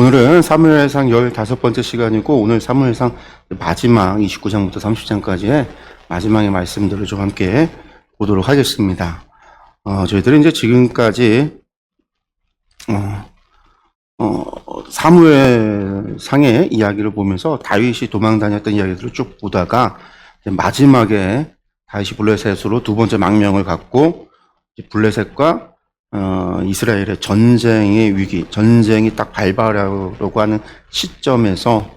오늘은 사무엘상 15번째 시간이고, 오늘 사무엘상 마지막 29장부터 30장까지의 마지막의 말씀들을 좀 함께 보도록 하겠습니다. 저희들은 이제 지금까지 사무엘상의 이야기를 보면서 다윗이 도망 다녔던 이야기들을 쭉 보다가 마지막에 다윗이 블레셋으로 두 번째 망명을 갖고 블레셋과 이스라엘의 전쟁의 위기, 전쟁이 딱 발발하려고 하는 시점에서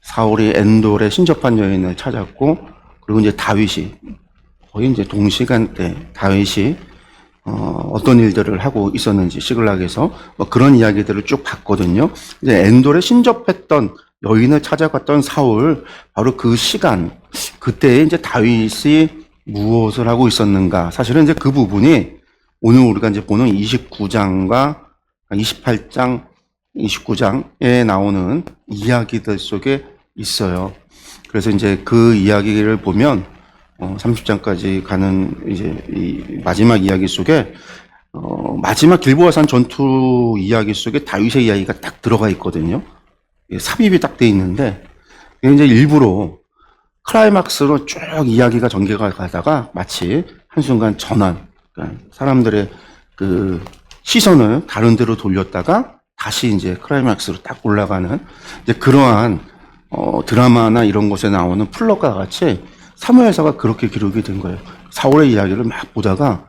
사울이 엔돌의 신접한 여인을 찾았고, 그리고 이제 다윗이 거의 이제 동시간대 다윗이 어떤 일들을 하고 있었는지 시글락에서 그런 이야기들을 쭉 봤거든요. 이제 엔돌에 신접했던 여인을 찾아갔던 사울, 바로 그 시간, 그때에 이제 다윗이 무엇을 하고 있었는가? 사실은 이제 그 부분이 오늘 우리가 이제 보는 29장과 28장, 29장에 나오는 이야기들 속에 있어요. 그래서 이제 그 이야기를 보면 30장까지 가는 이제 이 마지막 이야기 속에 마지막 길보아산 전투 이야기 속에 다윗의 이야기가 딱 들어가 있거든요. 삽입이 딱 돼 있는데 이제 일부러 클라이막스로 쭉 이야기가 전개가 가다가 마치 한순간 전환, 그러니까 사람들의 그 시선을 다른 데로 돌렸다가 다시 이제 클라이막스로 딱 올라가는 이제 그러한 드라마나 이런 곳에 나오는 플롯과 같이 사무엘서가 그렇게 기록이 된 거예요. 사울의 이야기를 막 보다가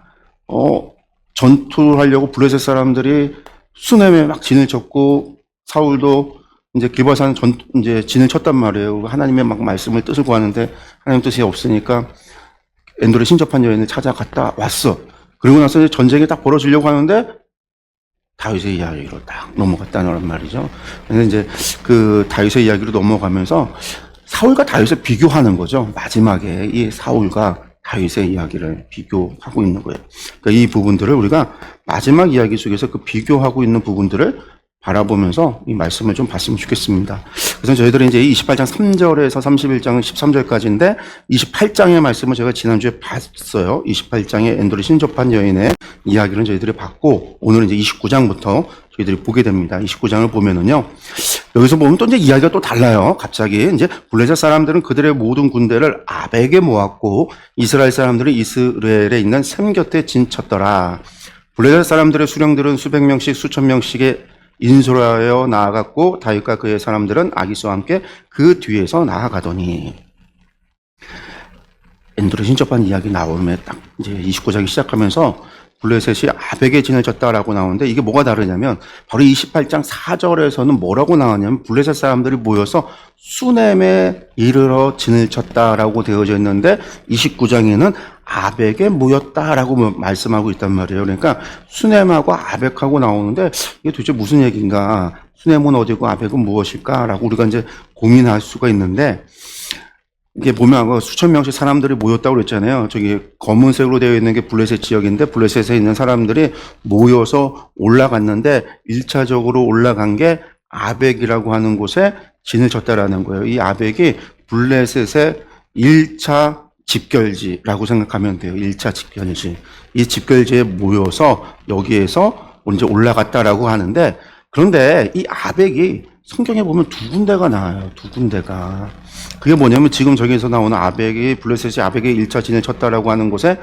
전투를 하려고 블레셋 사람들이 수넴에 막 진을 쳤고, 사울도 이제 길보아산 이제 진을 쳤단 말이에요. 하나님의 막 말씀을 뜻을 구하는데 하나님 뜻이 없으니까 엔돌의 신접한 여인을 찾아갔다 왔어. 그리고 나서 이제 전쟁이 딱 벌어지려고 하는데 다윗의 이야기로 딱 넘어갔다는 말이죠. 그래서 이제 그 다윗의 이야기로 넘어가면서 사울과 다윗을 비교하는 거죠. 마지막에 이 사울과 다윗의 이야기를 비교하고 있는 거예요. 그러니까 이 부분들을 우리가 마지막 이야기 속에서 그 비교하고 있는 부분들을 바라보면서 이 말씀을 좀 봤으면 좋겠습니다. 그래서 저희들은 이제 28장 3절에서 31장 13절까지인데 28장의 말씀을 제가 지난주에 봤어요. 28장의 엔돌이 신접한 여인의 이야기를 저희들이 봤고, 오늘은 이제 29장부터 저희들이 보게 됩니다. 29장을 보면은요, 여기서 보면 또 이제 이야기가 또 달라요. 갑자기 이제 블레셋 사람들은 그들의 모든 군대를 아벡에 모았고, 이스라엘 사람들은 이스라엘에 있는 샘 곁에 진쳤더라. 블레셋 사람들의 수령들은 수백 명씩 수천 명씩의 인솔하여 나아갔고, 다윗과 그의 사람들은 아기스와 함께 그 뒤에서 나아가더니, 엔돌에 신접한 이야기 나오면 딱 이제 29장이 시작하면서 블레셋이 아벡에 진을 쳤다라고 나오는데, 이게 뭐가 다르냐면 바로 28장 4절에서는 뭐라고 나왔냐면 블레셋 사람들이 모여서 수넴에 이르러 진을 쳤다라고 되어져 있는데 29장에는 아벡에 모였다라고 말씀하고 있단 말이에요. 그러니까 수넴하고 아벡하고 나오는데 이게 도대체 무슨 얘기인가? 수넴은 어디고 아벡은 무엇일까라고 우리가 이제 고민할 수가 있는데, 이게 보면 수천 명씩 사람들이 모였다고 그랬잖아요. 저기 검은색으로 되어 있는 게 블레셋 지역인데, 블레셋에 있는 사람들이 모여서 올라갔는데 1차적으로 올라간 게 아벡이라고 하는 곳에 진을 쳤다라는 거예요. 이 아벡이 블레셋의 1차 집결지라고 생각하면 돼요. 1차 집결지. 이 집결지에 모여서 여기에서 이제 올라갔다라고 하는데, 그런데 이 아벡이 성경에 보면 두 군데가 나와요. 두 군데가. 그게 뭐냐면 지금 저기에서 나오는 아벡이, 블레셋이 아벡에 1차 진을 쳤다라고 하는 곳에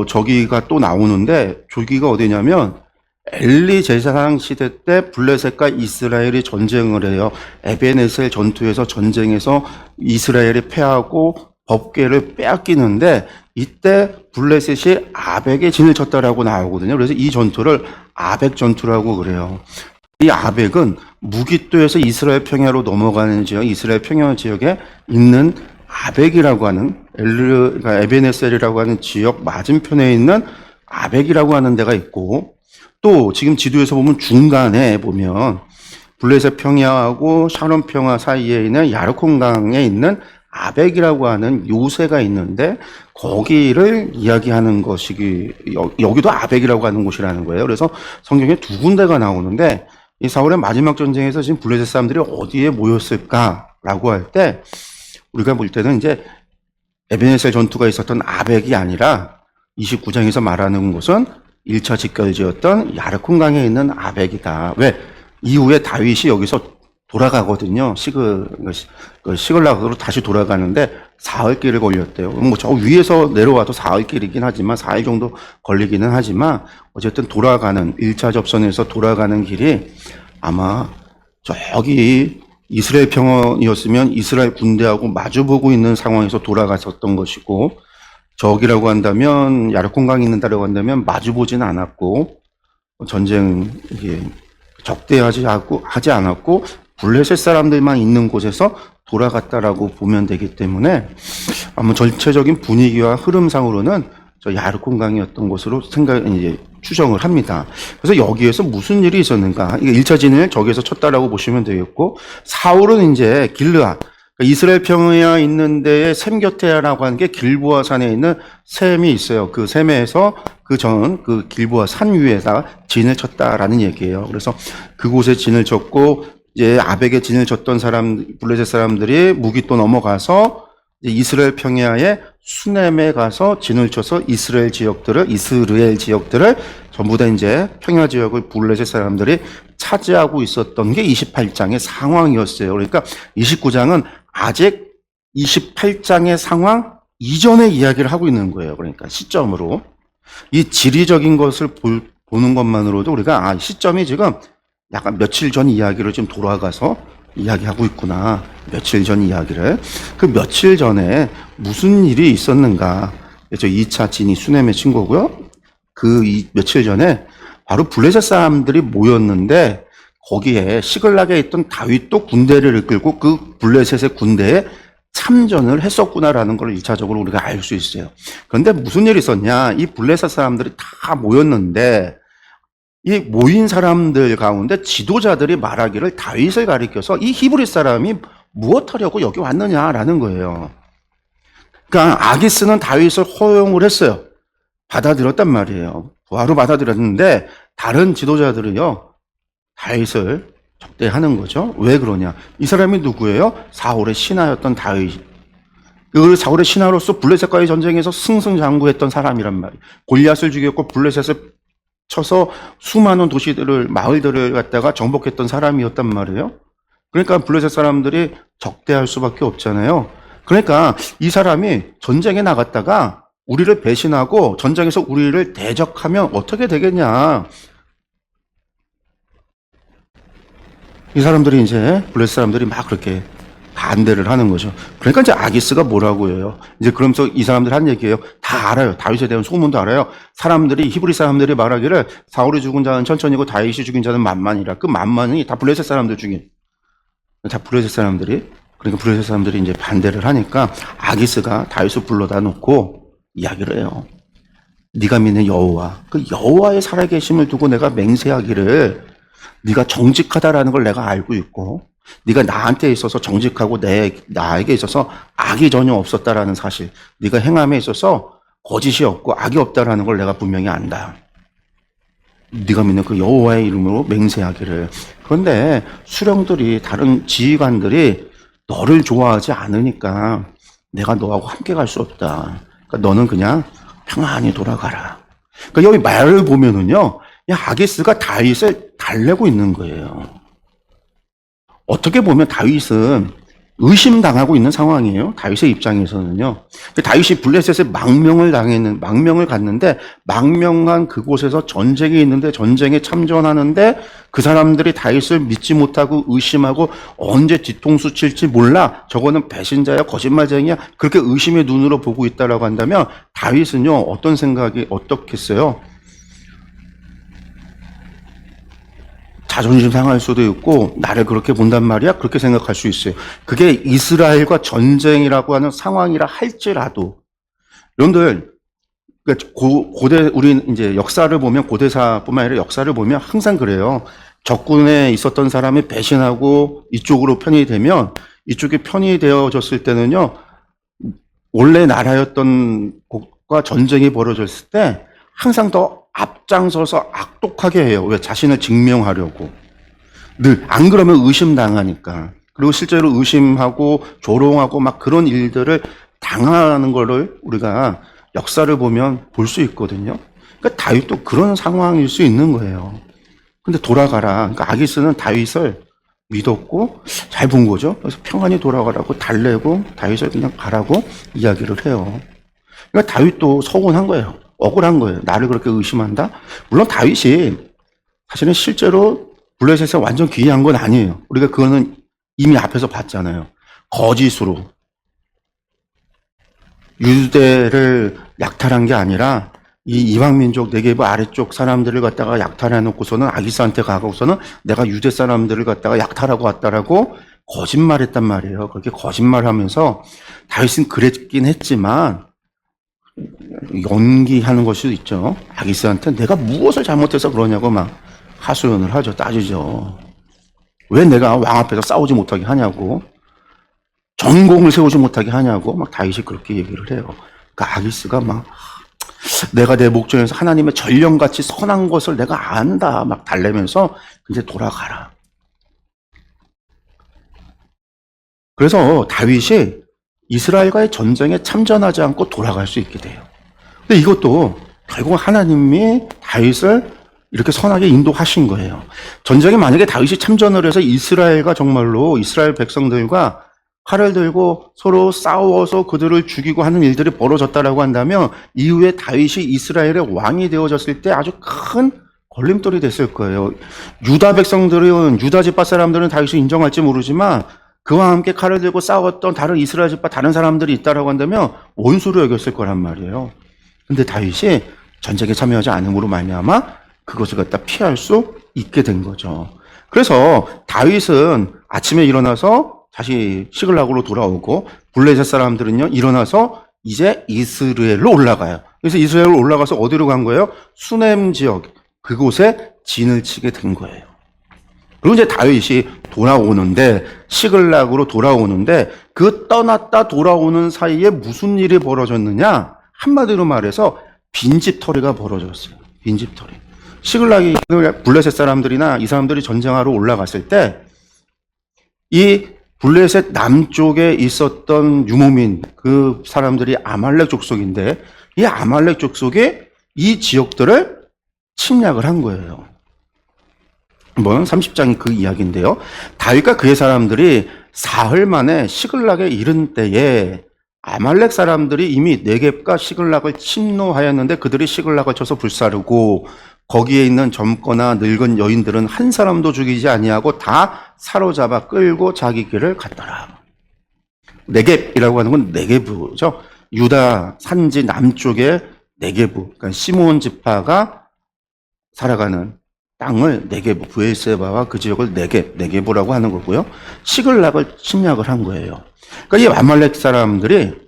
저기가 또 나오는데, 저기가 어디냐면 엘리 제사장 시대 때 블레셋과 이스라엘이 전쟁을 해요. 에벤에셀 전투에서 전쟁에서 이스라엘이 패하고 법궤를 빼앗기는데, 이때 블레셋이 아벡에 진을 쳤다라고 나오거든요. 그래서 이 전투를 아벡 전투라고 그래요. 이 아벡은 무기또에서 이스라엘 평야로 넘어가는 지역, 이스라엘 평야 지역에 있는 아벡이라고 하는 그러니까 에벤에셀이라고 하는 지역 맞은편에 있는 아벡이라고 하는 데가 있고, 또 지금 지도에서 보면 중간에 보면 블레셋 평야하고 샤론 평야 사이에 있는 야르콘강에 있는 아벡이라고 하는 요새가 있는데, 거기를 이야기하는 것이 여기도 아벡이라고 하는 곳이라는 거예요. 그래서 성경에 두 군데가 나오는데, 이 사울의 마지막 전쟁에서 지금 블레셋 사람들이 어디에 모였을까라고 할 때, 우리가 볼 때는 이제 에벤에셀 전투가 있었던 아벡이 아니라 29장에서 말하는 곳은 1차 집결지였던 야르콘강에 있는 아벡이다. 왜? 이후에 다윗이 여기서 돌아가거든요. 시글락으로 다시 돌아가는데 사흘 길을 걸렸대요. 뭐 저 위에서 내려와도 사흘 길이긴 하지만 4일 정도 걸리기는 하지만 어쨌든 돌아가는 1차 접선에서 돌아가는 길이 아마 저기 이스라엘 평원이었으면 이스라엘 군대하고 마주보고 있는 상황에서 돌아갔었던 것이고 저기라고 한다면 야르콘강이 있는다라고 한다면 마주보지는 않았고 전쟁 이게 적대하지 않았고 블레셋 사람들만 있는 곳에서 돌아갔다라고 보면 되기 때문에 아마 전체적인 분위기와 흐름상으로는 저 야르콘강이었던 것으로 이제 추정을 합니다. 그래서 여기에서 무슨 일이 있었는가? 이게 1차 진을 저기에서 쳤다라고 보시면 되겠고 사울은 이제 길르앗 이스라엘 평야에 있는 데에 샘 곁에라고 하는 게 길보아 산에 있는 샘이 있어요. 그 샘에서 그 길보아 산 위에다가 진을 쳤다라는 얘기예요. 그래서 그곳에 진을 쳤고 이제 아벡에 진을 쳤던 블레셋 사람들이 무기또 넘어가서 이제 이스라엘 평야의 수넴에 가서 진을 쳐서 이스라엘 지역들을 전부 다 이제 평야 지역을 블레셋 사람들이 차지하고 있었던 게 28장의 상황이었어요. 그러니까 29장은 아직 28장의 상황 이전의 이야기를 하고 있는 거예요. 그러니까 시점으로. 이 지리적인 것을 보는 것만으로도 우리가 시점이 지금 약간 며칠 전 이야기를 좀 돌아가서 이야기하고 있구나. 며칠 전 이야기를. 그 며칠 전에 무슨 일이 있었는가. 저 2차 진이 수넴에 친 거고요. 며칠 전에 바로 블레셋 사람들이 모였는데 거기에 시글락에 있던 다윗도 군대를 이끌고 그 블레셋의 군대에 참전을 했었구나라는 걸 1차적으로 우리가 알 수 있어요. 그런데 무슨 일이 있었냐. 이 블레셋 사람들이 다 모였는데 이 모인 사람들 가운데 지도자들이 말하기를 다윗을 가리켜서 이 히브리 사람이 무엇하려고 여기 왔느냐라는 거예요. 그러니까 아기스는 다윗을 허용을 했어요. 받아들였단 말이에요. 부하로 받아들였는데 다른 지도자들은요. 다윗을 적대하는 거죠. 왜 그러냐? 이 사람이 누구예요? 사울의 신하였던 다윗. 그 사울의 신하로서 블레셋과의 전쟁에서 승승장구했던 사람이란 말이에요. 골리앗을 죽였고 블레셋을 쳐서 수많은 마을들을 갖다가 정복했던 사람이었단 말이에요. 그러니까 블레셋 사람들이 적대할 수밖에 없잖아요. 그러니까 이 사람이 전쟁에 나갔다가 우리를 배신하고 전쟁에서 우리를 대적하면 어떻게 되겠냐. 이 사람들이 이제 블레셋 사람들이 막 그렇게 반대를 하는 거죠. 그러니까 이제 아기스가 뭐라고 해요. 이제 그러면서 이 사람들 한 얘기예요. 다 알아요. 다윗에 대한 소문도 알아요. 히브리 사람들이 말하기를 사울이 죽은 자는 천천히고 다윗이 죽인 자는 만만이라. 그 만만이 다 블레셋 사람들 중에 다 블레셋 사람들이 그러니까 블레셋 사람들이 이제 반대를 하니까 아기스가 다윗을 불러다 놓고 이야기를 해요. 네가 믿는 여호와, 그 여호와의 살아계심을 두고 내가 맹세하기를 네가 정직하다라는 걸 내가 알고 있고 네가 나한테 있어서 정직하고 나에게 있어서 악이 전혀 없었다라는 사실, 네가 행함에 있어서 거짓이 없고 악이 없다라는 걸 내가 분명히 안다. 네가 믿는 그 여호와의 이름으로 맹세하기를. 그런데 수령들이 다른 지휘관들이 너를 좋아하지 않으니까 내가 너하고 함께 갈 수 없다. 그러니까 너는 그냥 평안히 돌아가라. 그러니까 여기 말을 보면은요, 아기스가 다윗을 달래고 있는 거예요. 어떻게 보면 다윗은 의심당하고 있는 상황이에요. 다윗의 입장에서는요. 다윗이 블레셋에 망명을 갔는데 망명한 그곳에서 전쟁이 있는데 전쟁에 참전하는데 그 사람들이 다윗을 믿지 못하고 의심하고 언제 뒤통수 칠지 몰라. 저거는 배신자야, 거짓말쟁이야. 그렇게 의심의 눈으로 보고 있다라고 한다면 다윗은요, 어떤 생각이 어떻겠어요? 자존심 상할 수도 있고 나를 그렇게 본단 말이야? 그렇게 생각할 수 있어요. 그게 이스라엘과 전쟁이라고 하는 상황이라 할지라도 여러분들 고대 우리 이제 역사를 보면 고대사뿐만 아니라 역사를 보면 항상 그래요. 적군에 있었던 사람이 배신하고 이쪽으로 편이 되면 이쪽이 편이 되어졌을 때는요. 원래 나라였던 곳과 전쟁이 벌어졌을 때 항상 더 앞장서서 악독하게 해요. 왜? 자신을 증명하려고. 늘. 안 그러면 의심당하니까. 그리고 실제로 의심하고 조롱하고 막 그런 일들을 당하는 거를 우리가 역사를 보면 볼 수 있거든요. 그러니까 다윗도 그런 상황일 수 있는 거예요. 근데 돌아가라. 그러니까 아기스는 다윗을 믿었고 잘 본 거죠. 그래서 평안히 돌아가라고 달래고 다윗을 그냥 가라고 이야기를 해요. 그러니까 다윗도 서운한 거예요. 억울한 거예요. 나를 그렇게 의심한다? 물론 다윗이 사실은 실제로 블레셋에 완전 귀의한 건 아니에요. 우리가 그거는 이미 앞에서 봤잖아요. 거짓으로 유대를 약탈한 게 아니라 이 이방민족 네게브 아래쪽 사람들을 갖다가 약탈해 놓고서는 아기스한테 가고서는 내가 유대 사람들을 갖다가 약탈하고 왔다라고 거짓말했단 말이에요. 그렇게 거짓말하면서 다윗은 그랬긴 했지만 연기하는 걸 수도 있죠. 아기스한테 내가 무엇을 잘못해서 그러냐고 막 하소연을 하죠. 따지죠. 왜 내가 왕 앞에서 싸우지 못하게 하냐고, 전공을 세우지 못하게 하냐고 막 다윗이 그렇게 얘기를 해요. 그러니까 아기스가 막 내가 내 목전에서 하나님의 전령같이 선한 것을 내가 안다 막 달래면서 이제 돌아가라. 그래서 다윗이 이스라엘과의 전쟁에 참전하지 않고 돌아갈 수 있게 돼요. 근데 이것도 결국 하나님이 다윗을 이렇게 선하게 인도하신 거예요. 전쟁에 만약에 다윗이 참전을 해서 이스라엘과 정말로 이스라엘 백성들과 칼을 들고 서로 싸워서 그들을 죽이고 하는 일들이 벌어졌다라고 한다면 이후에 다윗이 이스라엘의 왕이 되어졌을 때 아주 큰 걸림돌이 됐을 거예요. 유다 백성들은, 유다 지파 사람들은 다윗을 인정할지 모르지만 그와 함께 칼을 들고 싸웠던 다른 이스라엘 지파 다른 사람들이 있다라고 한다면 원수로 여겼을 거란 말이에요. 근데 다윗이 전쟁에 참여하지 않음으로 말미암아 그것을 갖다 피할 수 있게 된 거죠. 그래서 다윗은 아침에 일어나서 다시 시글락으로 돌아오고 블레셋 사람들은요 일어나서 이제 이스라엘로 올라가요. 그래서 이스라엘로 올라가서 어디로 간 거예요? 수넴 지역 그곳에 진을 치게 된 거예요. 그리고 이제 다윗이 돌아오는데 시글락으로 돌아오는데 그 떠났다 돌아오는 사이에 무슨 일이 벌어졌느냐? 한마디로 말해서 빈집털이가 벌어졌어요. 빈집털이. 시글락이 블레셋 사람들이나 이 사람들이 전쟁하러 올라갔을 때 이 블레셋 남쪽에 있었던 유목민 그 사람들이 아말렉 족속인데 이 아말렉 족속이 이 지역들을 침략을 한 거예요. 한번 30장이 그 이야기인데요. 다윗과 그의 사람들이 사흘 만에 시글락에 이른 때에 아말렉 사람들이 이미 네겝과 시글락을 침노하였는데 그들이 시글락을 쳐서 불사르고 거기에 있는 젊거나 늙은 여인들은 한 사람도 죽이지 아니하고 다 사로잡아 끌고 자기 길을 갔더라. 네겝이라고 하는 건 네게브죠. 유다 산지 남쪽의 네게브, 그러니까 시므온 지파가 살아가는 땅을 네게브, 브엘세바와 그 지역을 네게브라고 하는 거고요. 시글락을 침략을 한 거예요. 그러니까 이 아말렉 사람들이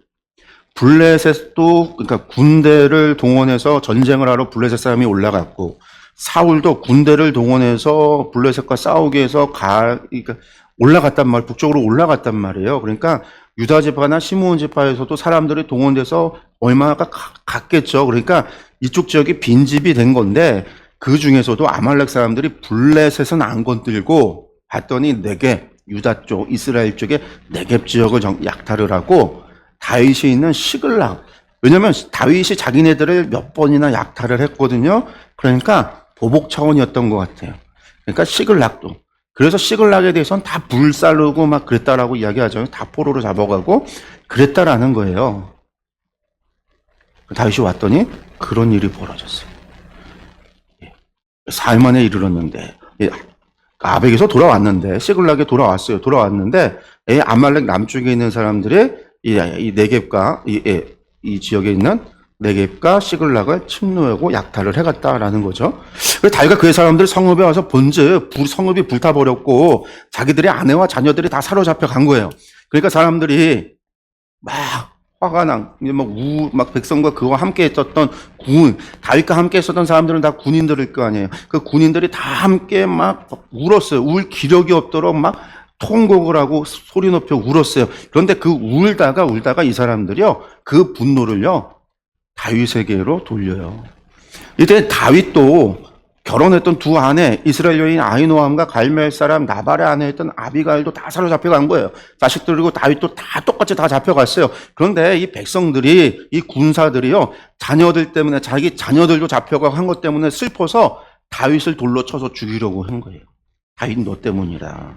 블레셋도 그러니까 군대를 동원해서 전쟁을 하러 블레셋 사람이 올라갔고 사울도 군대를 동원해서 블레셋과 싸우기 위해서 그러니까 올라갔단 말, 북쪽으로 올라갔단 말이에요. 그러니까 유다 지파나 시므온 지파에서도 사람들이 동원돼서 얼마나 갔겠죠. 그러니까 이쪽 지역이 빈집이 된 건데 그 중에서도 아말렉 사람들이 블레셋은 안 건들고 봤더니 네겝, 유다 쪽, 이스라엘 쪽에 네겝 지역을 약탈을 하고 다윗이 있는 시글락, 왜냐면 다윗이 자기네들을 몇 번이나 약탈을 했거든요. 그러니까 보복 차원이었던 것 같아요. 그러니까 시글락도. 그래서 시글락에 대해서는 다 불살르고 막 그랬다라고 이야기하죠. 다 포로로 잡아가고 그랬다라는 거예요. 다윗이 왔더니 그런 일이 벌어졌어요. 사흘 만에 이르렀는데 아벡에서 돌아왔는데 시글락에 돌아왔어요. 돌아왔는데 아말렉 남쪽에 있는 사람들이 이 네겝과 이 지역에 있는 네겝과 시글락을 침노하고 약탈을 해갔다라는 거죠. 그래서 다윗과 그의 사람들이 성읍에 와서 본즉 성읍이 불타버렸고 자기들의 아내와 자녀들이 다 사로잡혀 간 거예요. 그러니까 사람들이 막 화가 이제 막 백성과 그와 함께 있었던 다윗과 함께 있었던 사람들은 다 군인들일 거 아니에요. 그 군인들이 다 함께 막 울었어요. 울 기력이 없도록 막 통곡을 하고 소리 높여 울었어요. 그런데 그 울다가 이 사람들이요, 그 분노를요, 다윗에게로 돌려요. 이때 다윗도 결혼했던 두 아내, 이스라엘 여인 아히노함과 갈멜 사람 나발의 아내였던 아비가일도 다 사로잡혀간 거예요. 자식들이고 다윗도 다 똑같이 다 잡혀갔어요. 그런데 이 백성들이, 이 군사들이요, 자녀들 때문에, 자기 자녀들도 잡혀가고 한 것 때문에 슬퍼서 다윗을 돌로 쳐서 죽이려고 한 거예요. 다윗 너 때문이다.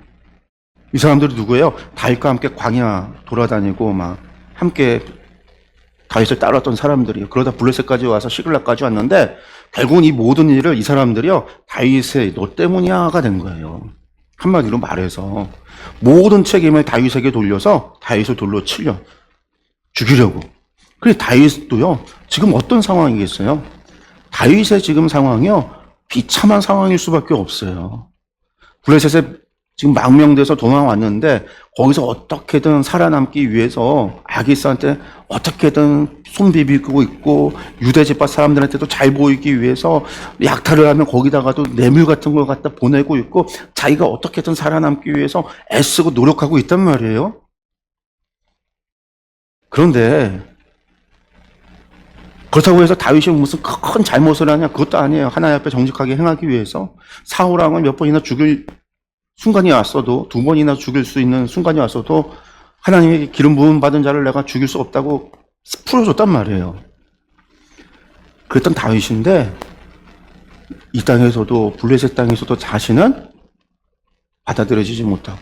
이 사람들이 누구예요? 다윗과 함께 광야 돌아다니고 막 함께 다윗을 따랐던 사람들이에요. 그러다 블레셋까지 와서 시글락까지 왔는데 결국은 이 모든 일을 이 사람들이요 다윗의 너 때문이야가 된 거예요. 한마디로 말해서 모든 책임을 다윗에게 돌려서 다윗을 돌로 치려 죽이려고. 그래서 다윗도요 지금 어떤 상황이겠어요? 다윗의 지금 상황이요 비참한 상황일 수밖에 없어요. 블레셋에 지금 망명돼서 도망왔는데 거기서 어떻게든 살아남기 위해서 아기스한테 어떻게든 손 비비고 있고 유대 집합 사람들한테도 잘 보이기 위해서 약탈을 하면 거기다가도 뇌물 같은 걸 갖다 보내고 있고 자기가 어떻게든 살아남기 위해서 애쓰고 노력하고 있단 말이에요. 그런데 그렇다고 해서 다윗이 무슨 큰 잘못을 하냐? 그것도 아니에요. 하나님 앞에 정직하게 행하기 위해서 사울 왕을 몇 번이나 죽일 순간이 왔어도, 두 번이나 죽일 수 있는 순간이 왔어도 하나님에게 기름 부음 받은 자를 내가 죽일 수 없다고 풀어줬단 말이에요. 그랬던 다윗인데 이 땅에서도 블레셋 땅에서도 자신은 받아들여지지 못하고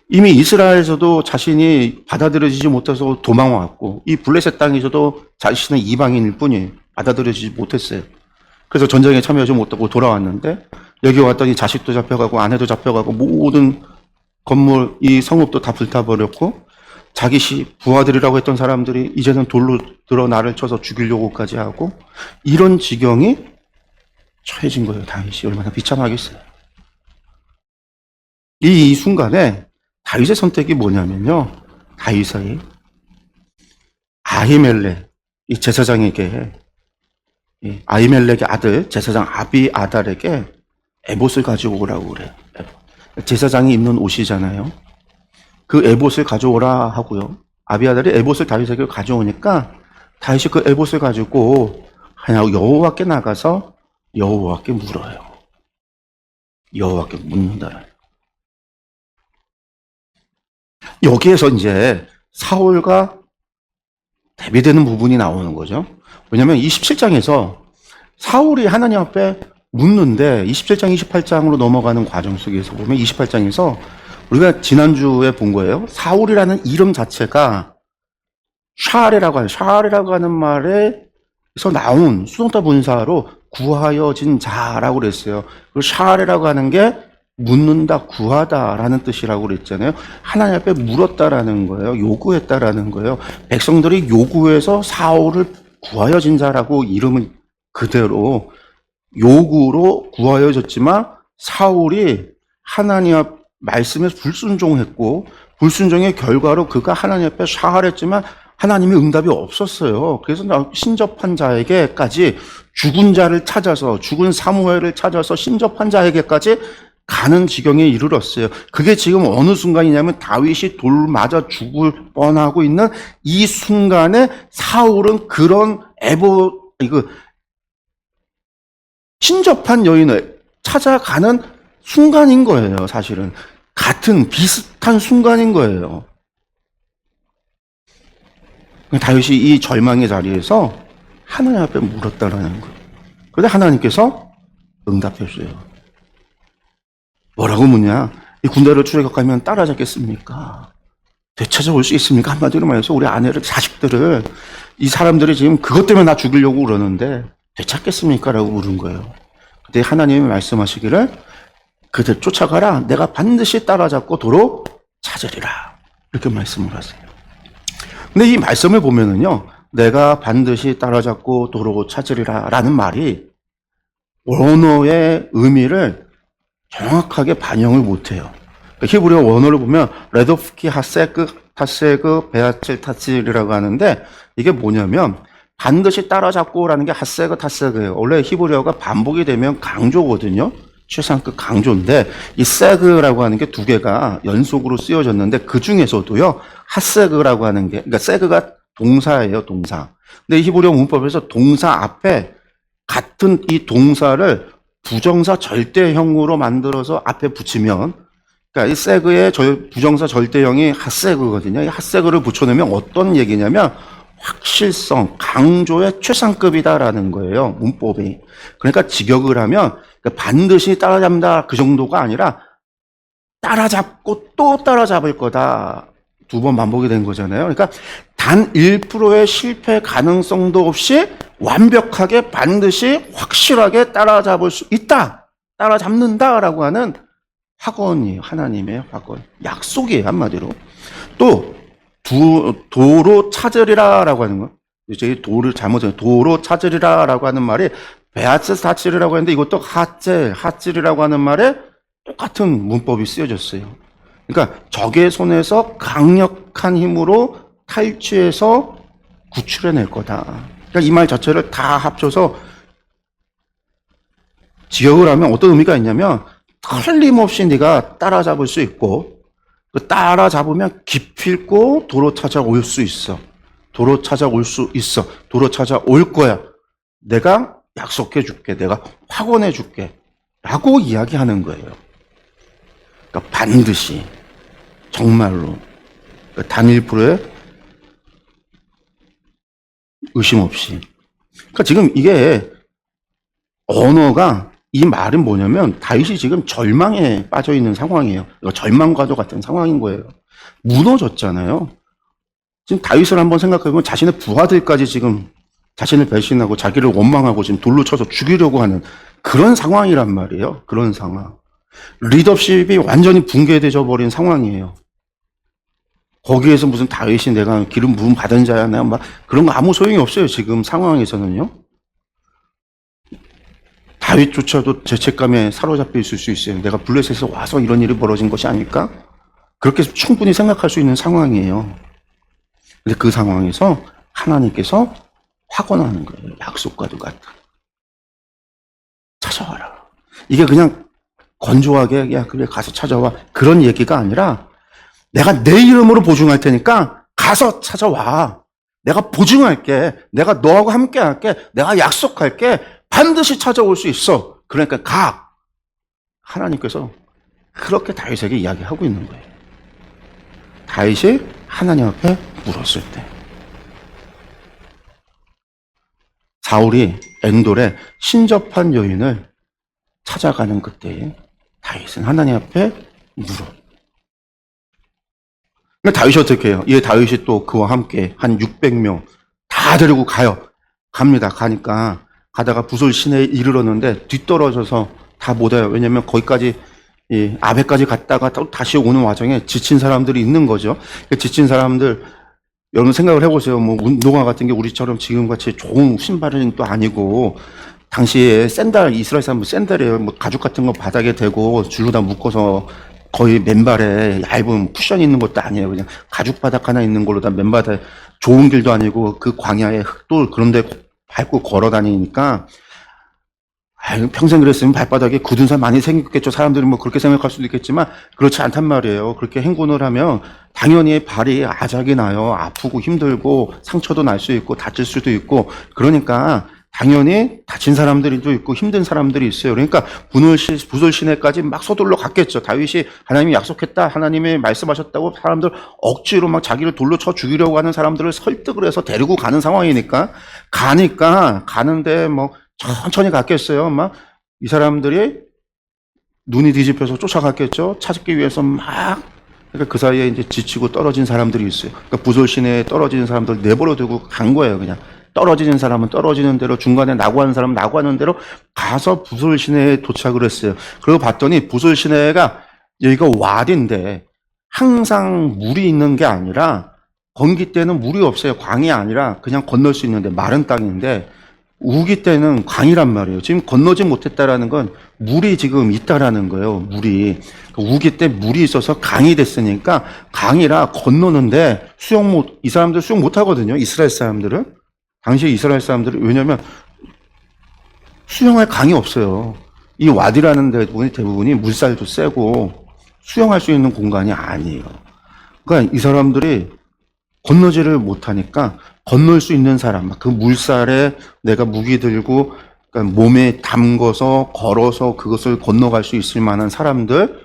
이미 이스라엘에서도 자신이 받아들여지지 못해서 도망왔고 이 블레셋 땅에서도 자신은 이방인일 뿐이 받아들여지지 못했어요. 그래서 전쟁에 참여하지 못하고 돌아왔는데 여기 왔더니 자식도 잡혀가고 아내도 잡혀가고 모든 건물 이 성읍도 다 불타버렸고 자기 부하들이라고 했던 사람들이 이제는 돌로 들어 나를 쳐서 죽이려고까지 하고 이런 지경이 처해진 거예요. 다윗이 얼마나 비참하겠어요. 이 순간에 다윗의 선택이 뭐냐면요. 다윗의 아히멜렉 이 제사장에게 아히멜렉의 아들 제사장 아비아달에게 에봇을 가지고 오라고 그래요. 제사장이 입는 옷이잖아요. 그 에봇을 가져오라 하고요. 아비아달이 에봇을 다윗에게 가져오니까 다윗이 그 에봇을 가지고 그냥 여호와께 나가서 여호와께 물어요. 여호와께 묻는다. 여기에서 이제 사울과 대비되는 부분이 나오는 거죠. 왜냐하면 27장에서 사울이 하나님 앞에 묻는데 27장, 28장으로 넘어가는 과정 속에서 보면 28장에서 우리가 지난주에 본 거예요. 사울이라는 이름 자체가 샤레라고 하는 말에서 나온 수동태 분사로 구하여진 자라고 그랬어요. 그리고 샤레라고 하는 게 묻는다, 구하다라는 뜻이라고 그랬잖아요. 하나님 앞에 물었다라는 거예요. 요구했다라는 거예요. 백성들이 요구해서 사울을 구하여진 자라고 이름은 그대로 요구로 구하여졌지만 사울이 하나님 앞 말씀에 불순종했고 불순종의 결과로 그가 하나님 앞에 샤할했지만 하나님의 응답이 없었어요. 그래서 신접한 자에게까지 죽은 자를 찾아서 죽은 사무엘을 찾아서 신접한 자에게까지 가는 지경에 이르렀어요. 그게 지금 어느 순간이냐면 다윗이 돌 맞아 죽을 뻔하고 있는 이 순간에 사울은 그런 신접한 여인을 찾아가는 순간인 거예요. 사실은 같은 비슷한 순간인 거예요. 다윗이 이 절망의 자리에서 하나님 앞에 물었다라는 거예요. 그런데 하나님께서 응답했어요. 뭐라고 묻냐? 이 군대를 출애굽하면 따라잡겠습니까? 되찾아올 수 있습니까? 한마디로 말해서 우리 아내를, 자식들을 이 사람들이 지금 그것 때문에 나 죽이려고 그러는데 되찾겠습니까? 라고 물은 거예요. 그때 하나님이 말씀하시기를 그들 쫓아가라. 내가 반드시 따라잡고 도로 찾으리라. 이렇게 말씀을 하세요. 근데 이 말씀을 보면은요, 내가 반드시 따라잡고 도로 찾으리라 라는 말이 원어의 의미를 정확하게 반영을 못해요. 히브리어 원어를 보면 레도프키 타세그 베아칠 타칠이라고 하는데 이게 뭐냐면 반드시 따라잡고라는 게 하세그 타세그예요. 원래 히브리어가 반복이 되면 강조거든요. 최상급 강조인데 이 세그라고 하는 게 두 개가 연속으로 쓰여졌는데 그 중에서도요 하세그라고 하는 게 그러니까 세그가 동사예요. 동사. 근데 히브리어 문법에서 동사 앞에 같은 이 동사를 부정사 절대형으로 만들어서 앞에 붙이면 그러니까 이 세그의 부정사 절대형이 핫세그거든요. 이 핫세그를 붙여놓으면 어떤 얘기냐면 확실성, 강조의 최상급이다라는 거예요. 문법이. 그러니까 직역을 하면 반드시 따라잡는다 그 정도가 아니라 따라잡고 또 따라잡을 거다. 두 번 반복이 된 거잖아요. 그러니까 단 1%의 실패 가능성도 없이 완벽하게 반드시 확실하게 따라잡을 수 있다. 따라잡는다라고 하는 확언이에요. 하나님의 확언. 약속이에요. 한마디로. 또 도로 찾으리라라고 하는 거. 이제 도를 잘못해요. 도로 찾으리라라고 하는 말이 베아츠 사치리라고 했는데 이것도 하찌리라고 하는 말에 똑같은 문법이 쓰여졌어요. 그러니까 적의 손에서 강력한 힘으로 탈취해서 구출해낼 거다. 그러니까 이 말 자체를 다 합쳐서 지역을 하면 어떤 의미가 있냐면 틀림없이 네가 따라잡을 수 있고 따라잡으면 기필코 도로 찾아올 수 있어. 도로 찾아올 수 있어. 도로 찾아올 거야. 내가 약속해 줄게. 내가 확언해 줄게. 라고 이야기하는 거예요. 그러니까 반드시 정말로 단 1%의 의심 없이. 그러니까 지금 이게 언어가 이 말은 뭐냐면 다윗이 지금 절망에 빠져 있는 상황이에요. 절망과도 같은 상황인 거예요. 무너졌잖아요. 지금 다윗을 한번 생각해보면 자신의 부하들까지 지금 자신을 배신하고 자기를 원망하고 지금 돌로 쳐서 죽이려고 하는 그런 상황이란 말이에요. 그런 상황. 리더십이 완전히 붕괴되어 버린 상황이에요. 거기에서 무슨 다윗이 내가 기름 부음 받은 자야, 내가 막 그런 거 아무 소용이 없어요. 지금 상황에서는요. 다윗조차도 죄책감에 사로잡혀 있을 수 있어요. 내가 블레셋에서 와서 이런 일이 벌어진 것이 아닐까? 그렇게 충분히 생각할 수 있는 상황이에요. 근데 그 상황에서 하나님께서 확언하는 거예요. 약속과도 같아. 찾아와라. 이게 그냥 건조하게 야 그래 가서 찾아와 그런 얘기가 아니라 내가 내 이름으로 보증할 테니까 가서 찾아와. 내가 보증할게. 내가 너하고 함께 할게. 내가 약속할게. 반드시 찾아올 수 있어. 그러니까 가. 하나님께서 그렇게 다윗에게 이야기하고 있는 거예요. 다윗이 하나님 앞에 물었을 때. 사울이 엔돌에 신접한 여인을 찾아가는 그때에 다윗은 하나님 앞에 물어. 다윗이 어떻게 해요? 이 다윗이 또 그와 함께 한 600명 다 데리고 가요. 갑니다. 가니까 가다가 부솔 시내에 이르렀는데 뒤떨어져서 다 못 와요. 왜냐면 거기까지 아베까지 갔다가 또 다시 오는 와중에 지친 사람들이 있는 거죠. 지친 사람들 여러분 생각을 해보세요. 뭐 운동화 같은 게 우리처럼 지금같이 좋은 신발은 또 아니고 당시에 샌들 이스라엘 사람들 샌들이에요. 뭐 가죽 같은 거 바닥에 대고 줄로 다 묶어서 거의 맨발에 얇은 쿠션 있는 것도 아니에요. 그냥 가죽 바닥 하나 있는 걸로 다 맨발에 좋은 길도 아니고 그 광야에 흙돌 그런 데 밟고 걸어 다니니까 평생 그랬으면 발바닥에 굳은 살 많이 생겼겠죠. 사람들이 뭐 그렇게 생각할 수도 있겠지만 그렇지 않단 말이에요. 그렇게 행군을 하면 당연히 발이 아작이 나요. 아프고 힘들고 상처도 날 수 있고 다칠 수도 있고 그러니까 당연히 다친 사람들도 있고 힘든 사람들이 있어요. 그러니까 부솔 시내까지 막 서둘러 갔겠죠. 다윗이 하나님이 약속했다, 하나님이 말씀하셨다고 사람들 억지로 막 자기를 돌로 쳐 죽이려고 하는 사람들을 설득을 해서 데리고 가는 상황이니까 가는데 뭐 천천히 갔겠어요. 막 이 사람들이 눈이 뒤집혀서 쫓아갔겠죠. 찾기 위해서 막 그러니까 그 사이에 이제 지치고 떨어진 사람들이 있어요. 그러니까 부솔 시내에 떨어지는 사람들 내버려 두고 간 거예요. 그냥. 떨어지는 사람은 떨어지는 대로 중간에 나고하는 사람은 나고하는 대로 가서 부솔 시내에 도착을 했어요. 그리고 봤더니 부솔 시내가 여기가 왓인데 항상 물이 있는 게 아니라 건기 때는 물이 없어요. 광이 아니라 그냥 건널 수 있는데 마른 땅인데 우기 때는 광이란 말이에요. 지금 건너지 못했다라는 건 물이 지금 있다라는 거예요. 물이 우기 때 물이 있어서 강이 됐으니까 강이라 건너는데 이 사람들 수영 못 하거든요. 이스라엘 사람들은. 당시 이스라엘 사람들은 왜냐하면 수영할 강이 없어요. 이 왓이라는 대부분이 물살도 세고 수영할 수 있는 공간이 아니에요. 그러니까 이 사람들이 건너지를 못하니까 건널 수 있는 사람, 그 물살에 내가 무기 들고 그러니까 몸에 담궈서 걸어서 그것을 건너갈 수 있을 만한 사람들,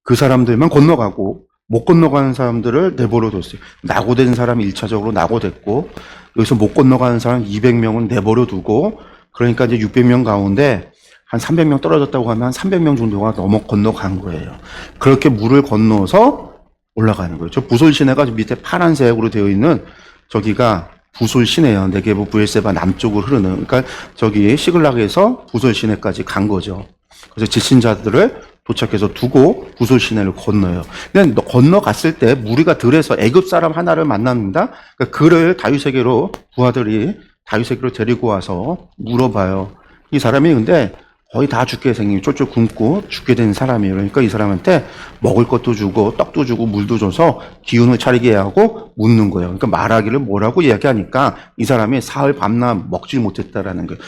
그 사람들만 건너가고 못 건너가는 사람들을 내버려 뒀어요. 낙오된 사람이 1차적으로 낙오됐고, 여기서 못 건너가는 사람 200명은 내버려 두고, 그러니까 이제 600명 가운데 한 300명 떨어졌다고 하면 한 300명 정도가 넘어 건너간 거예요. 그렇게 물을 건너서 올라가는 거예요. 저 부솔 시내가 밑에 파란색으로 되어 있는 저기가 부솔 시내예요. 네게브 부엘세바 남쪽으로 흐르는. 그러니까 저기 시글락에서 부솔 시내까지 간 거죠. 그래서 지친 자들을 도착해서 두고 부솔 시내를 건너요. 근데 건너갔을 때 무리가 들에서 애굽 사람 하나를 만납니다. 그러니까 그를 다윗에게로 부하들이 다윗에게로 데리고 와서 물어봐요. 이 사람이 근데 거의 다 죽게 생긴 쫄쫄 굶고 죽게 된 사람이에요. 그러니까 이 사람한테 먹을 것도 주고 떡도 주고 물도 줘서 기운을 차리게 하고 묻는 거예요. 그러니까 말하기를 뭐라고 이야기하니까 이 사람이 사흘 밤낮 먹질 못했다라는 거예요.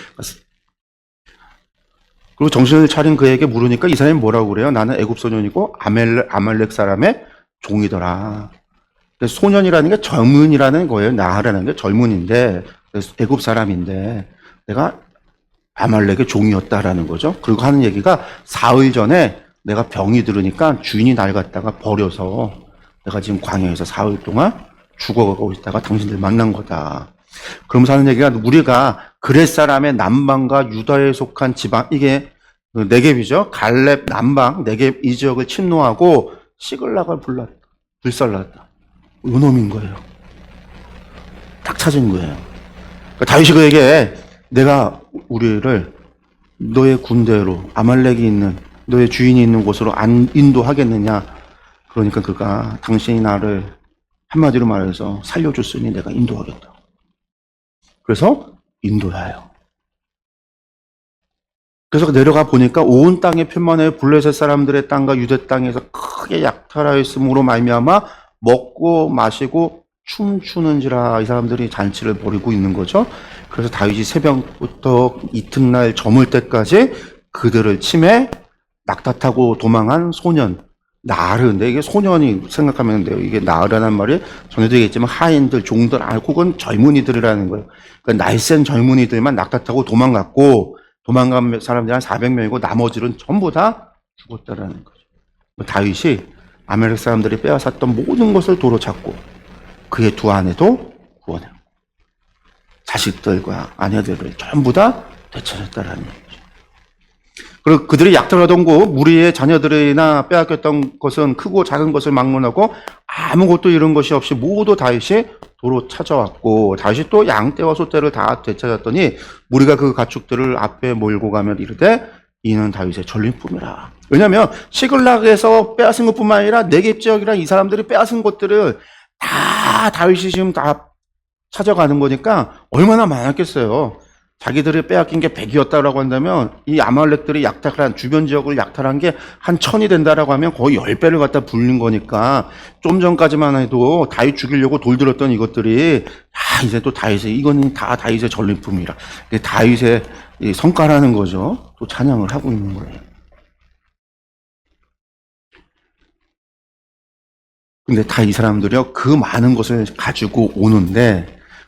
그리고 정신을 차린 그에게 물으니까 이 사람이 뭐라고 그래요? 나는 애굽 소년이고 아말렉 사람의 종이더라. 소년이라는 게 젊은이라는 거예요. 나하라는 게 젊은인데 애굽 사람인데 내가 아말렉의 종이었다라는 거죠. 그리고 하는 얘기가 사흘 전에 내가 병이 들으니까 주인이 날 갖다가 버려서 내가 지금 광야에서 사흘 동안 죽어가고 있다가 당신들 만난 거다. 그러면서 하는 얘기가 우리가 그렛 사람의 남방과 유다에 속한 지방, 이게 네겝이죠. 갈렙 남방 네겝 이 지역을 침노하고 시글락을 불살랐다. 요 놈인 거예요. 딱 찾은 거예요. 그러니까 다윗이 그에게 내가 우리를 너의 군대로 아말렉이 있는 너의 주인이 있는 곳으로 안 인도하겠느냐. 그러니까 그가 당신이 나를 한마디로 말해서 살려줬으니 내가 인도하겠다. 그래서 인도하여. 그래서 내려가 보니까 온 땅의 편만에 블레셋 사람들의 땅과 유대 땅에서 크게 약탈하였으므로 말미암아 먹고 마시고 춤추는지라. 이 사람들이 잔치를 벌이고 있는 거죠. 그래서 다윗이 새벽부터 이튿날 저물 때까지 그들을 침해 낙타타고 도망한 소년 나르인데, 이게 소년이 생각하면 돼요. 이게 나르라는 말이 전에도 얘기했지만 하인들, 종들, 혹은 젊은이들이라는 거예요. 그러니까 날쌘 젊은이들만 낙타 타고 도망갔고, 도망간 사람들이 한 400명이고 나머지는 전부 다 죽었다라는 거죠. 다윗이 아멜렉 사람들이 빼앗았던 모든 것을 도로 잡고 그의 두 아내도 구원해요. 자식들과 아내들을 전부 다 되찾았다라는 얘기죠. 그리고 그들이 약탈하던 곳, 무리의 자녀들이나 빼앗겼던 것은 크고 작은 것을 막론하고 아무것도 잃은 것이 없이 모두 다윗이 도로 찾아왔고, 다윗이 또 양떼와 소떼를 다 되찾았더니 무리가 그 가축들을 앞에 몰고 가며 이르되 이는 다윗의 전리품이라. 왜냐하면 시글락에서 빼앗은 것뿐만 아니라 네겝 지역이랑 이 사람들이 빼앗은 것들을 다 다윗이 지금 다 찾아가는 거니까 얼마나 많았겠어요. 자기들이 빼앗긴 게 100이었다라고 한다면 이 아말렉들이 약탈한 주변 지역을 약탈한 게 한 1000이 된다라고 하면 거의 10배를 갖다 불린 거니까 좀 전까지만 해도 다윗 죽이려고 돌들었던 이것들이 이제 또 다윗의 이거는 다 다윗의 전리품이라. 다윗의 성과라는 거죠. 또 찬양을 하고 있는 거예요. 근데 다 이 사람들이요 그 많은 것을 가지고 오는데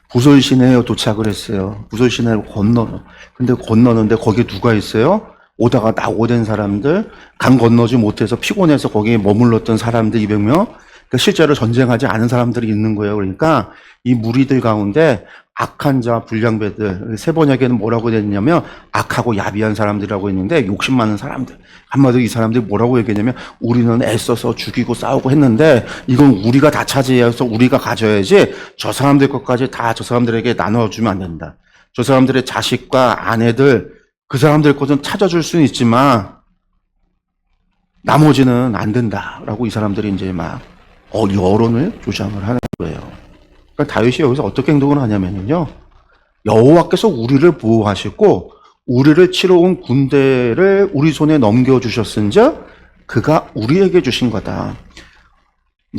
부솔 시내에 도착을 했어요. 부솔 시내를 건너요. 근데 건너는데 거기에 누가 있어요? 오다가 낙오된 사람들, 강 건너지 못해서 피곤해서 거기에 머물렀던 사람들 200명, 그러니까 실제로 전쟁하지 않은 사람들이 있는 거예요. 그러니까 이 무리들 가운데 악한 자, 불량배들, 세 번역에는 뭐라고 되냐면 악하고 야비한 사람들이라고 했는데 욕심 많은 사람들. 한마디로 이 사람들이 뭐라고 얘기했냐면 우리는 애써서 죽이고 싸우고 했는데 이건 우리가 다 차지해서 우리가 가져야지 저 사람들 것까지 다 저 사람들에게 나눠주면 안 된다. 저 사람들의 자식과 아내들, 그 사람들 것은 찾아줄 수는 있지만 나머지는 안 된다라고 이 사람들이 이제 막 여론을 조장을 하는 거예요. 그러니까 다윗이 여기서 어떻게 행동을 하냐면요, 여호와께서 우리를 보호하시고 우리를 치러 온 군대를 우리 손에 넘겨주셨은즉 그가 우리에게 주신 거다.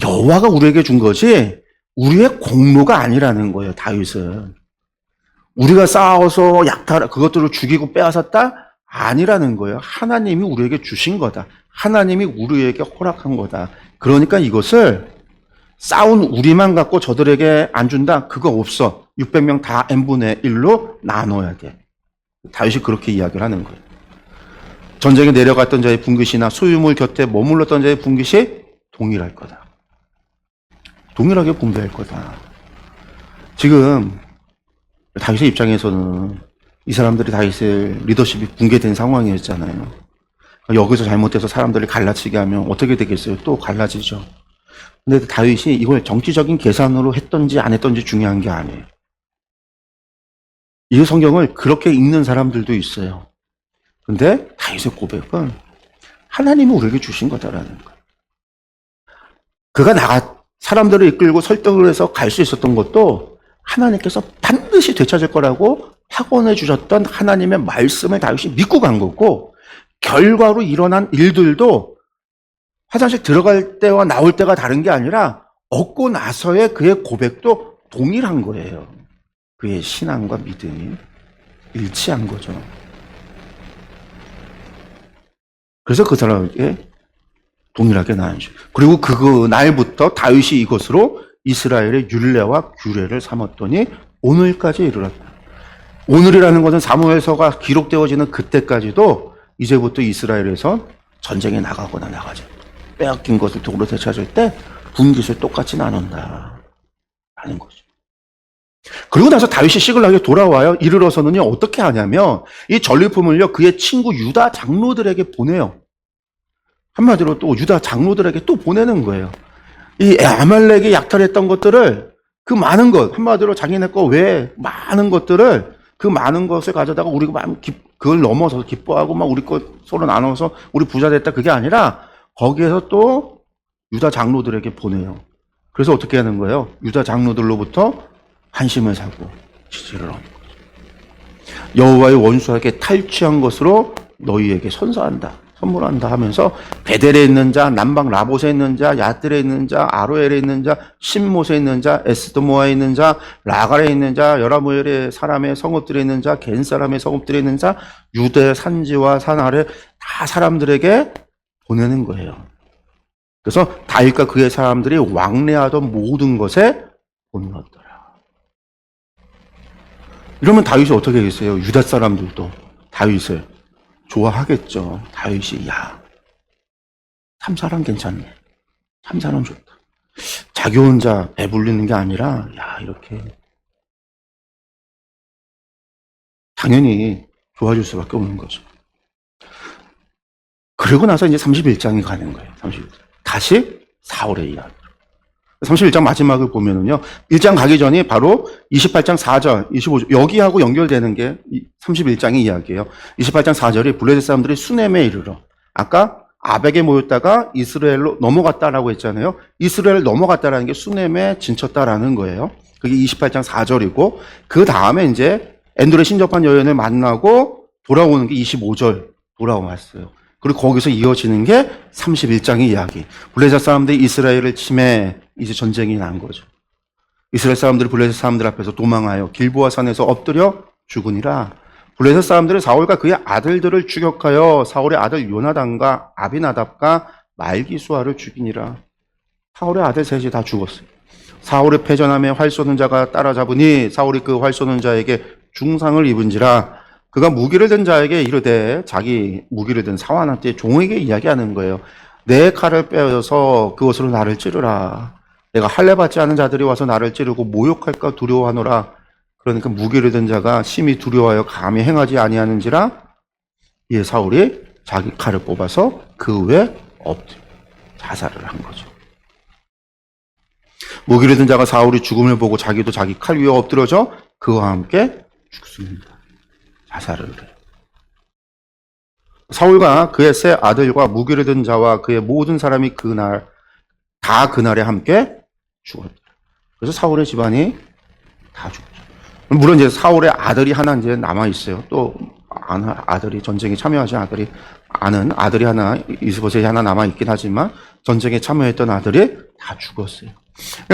여호와가 우리에게 준 거지 우리의 공로가 아니라는 거예요. 다윗은 우리가 싸워서 약탈 그것들을 죽이고 빼앗았다 아니라는 거예요. 하나님이 우리에게 주신 거다. 하나님이 우리에게 허락한 거다. 그러니까 이것을 싸운 우리만 갖고 저들에게 안 준다? 그거 없어. 600명 다 n분의 1로 나눠야 돼. 다윗이 그렇게 이야기를 하는 거예요. 전쟁에 내려갔던 자의 분깃이나 소유물 곁에 머물렀던 자의 분깃이 동일할 거다. 동일하게 분배할 거다. 지금 다윗의 입장에서는 이 사람들이 다윗의 리더십이 붕괴된 상황이었잖아요. 여기서 잘못해서 사람들을 갈라치게 하면 어떻게 되겠어요? 또 갈라지죠. 근데 다윗이 이걸 정치적인 계산으로 했던지 안 했던지 중요한 게 아니에요. 이 성경을 그렇게 읽는 사람들도 있어요. 근데 다윗의 고백은 하나님이 우리에게 주신 거다라는 거예요. 그가 사람들을 이끌고 설득을 해서 갈 수 있었던 것도 하나님께서 반드시 되찾을 거라고 확언해 주셨던 하나님의 말씀을 다윗이 믿고 간 거고, 결과로 일어난 일들도 화장실 들어갈 때와 나올 때가 다른 게 아니라 얻고 나서의 그의 고백도 동일한 거예요. 그의 신앙과 믿음이 일치한 거죠. 그래서 그 사람에게 동일하게 나누죠. 그리고 그 날부터 다윗이 이것으로 이스라엘의 율례와 규례를 삼았더니 오늘까지 이르렀다. 오늘이라는 것은 사무엘서가 기록되어지는 그때까지도 이제부터 이스라엘에서 전쟁에 나가거나 나가지, 빼앗긴 것을 도로 되찾을 때 분깃을 똑같이 나눈다 라는 거죠. 그리고 나서 다윗이 시글락에 돌아와요. 이르러서는요, 어떻게 하냐면 이 전리품을요 그의 친구 유다 장로들에게 보내요. 한마디로 또 유다 장로들에게 또 보내는 거예요. 이 아말렉이 약탈했던 것들을, 그 많은 것, 한마디로 자기네 거 외에 많은 것들을, 그 많은 것을 가져다가 우리가 그걸 넘어서 기뻐하고 막 우리 거 서로 나눠서 우리 부자 됐다, 그게 아니라 거기에서 또 유다 장로들에게 보내요. 그래서 어떻게 하는 거예요? 유다 장로들로부터 한심을 사고 지지를 하는 거죠. 여호와의 원수에게 탈취한 것으로 너희에게 선물한다 하면서 베델에 있는 자, 남방 라봇에 있는 자, 야뜰에 있는 자, 아로엘에 있는 자, 신못에 있는 자, 에스드모아에 있는 자, 라갈에 있는 자, 여라무엘의 사람의 성읍들에 있는 자, 겐 사람의 성읍들에 있는 자, 유대 산지와 산 아래 다 사람들에게 보내는 거예요. 그래서 다윗과 그의 사람들이 왕래하던 모든 것에 본받더라. 이러면 다윗이 어떻게 하겠어요? 유다 사람들도 다윗을 좋아하겠죠. 다윗이 참 사람 괜찮네, 참 사람 좋다, 자기 혼자 배불리는 게 아니라 이렇게 당연히 좋아질 수밖에 없는 거죠. 그리고 나서 이제 31장이 가는 거예요. 31장. 다시 사울의 이야기. 31장 마지막을 보면은요, 1장 가기 전에 바로 28장 4절, 25절, 여기하고 연결되는 게 31장의 이야기예요. 28장 4절이 블레셋 사람들이 수넴에 이르러, 아까 아벡에 모였다가 이스라엘로 넘어갔다라고 했잖아요. 이스라엘 넘어갔다라는 게 수넴에 진쳤다라는 거예요. 그게 28장 4절이고, 그 다음에 이제 엔돌에 신접한 여인을 만나고 돌아오는 게 25절 돌아왔어요. 그리고 거기서 이어지는 게 31장의 이야기. 블레셋 사람들이 이스라엘을 침해, 이제 전쟁이 난 거죠. 이스라엘 사람들이 블레셋 사람들 앞에서 도망하여 길보아 산에서 엎드려 죽으니라. 블레셋 사람들은 사울과 그의 아들들을 추격하여 사울의 아들 요나단과 아비나답과 말기수아를 죽이니라. 사울의 아들 셋이 다 죽었어요. 사울의 패전함에 활 쏘는 자가 따라잡으니 사울이 그 활 쏘는 자에게 중상을 입은지라. 그가 무기를 든 자에게 이르되, 자기 무기를 든 사환한테 종에게 이야기하는 거예요. 내 칼을 빼어서 그것으로 나를 찌르라. 내가 할례 받지 않은 자들이 와서 나를 찌르고 모욕할까 두려워하노라. 그러니까 무기를 든 자가 심히 두려워하여 감히 행하지 아니하는지라. 이에 사울이 자기 칼을 뽑아서 그 위에 엎드려 자살을 한 거죠. 무기를 든 자가 사울이 죽음을 보고 자기도 자기 칼 위에 엎드려져 그와 함께 죽습니다. 자살을 해요. 사울과 그의 세 아들과 무기를 든 자와 그의 모든 사람이 그날에 함께 죽었다. 그래서 사울의 집안이 다 죽죠. 물론 이제 사울의 아들이 하나 이제 남아 있어요. 또 아들이 전쟁에 참여하신 아들이 하나, 이스보셋이 하나 남아 있긴 하지만 전쟁에 참여했던 아들이 다 죽었어요.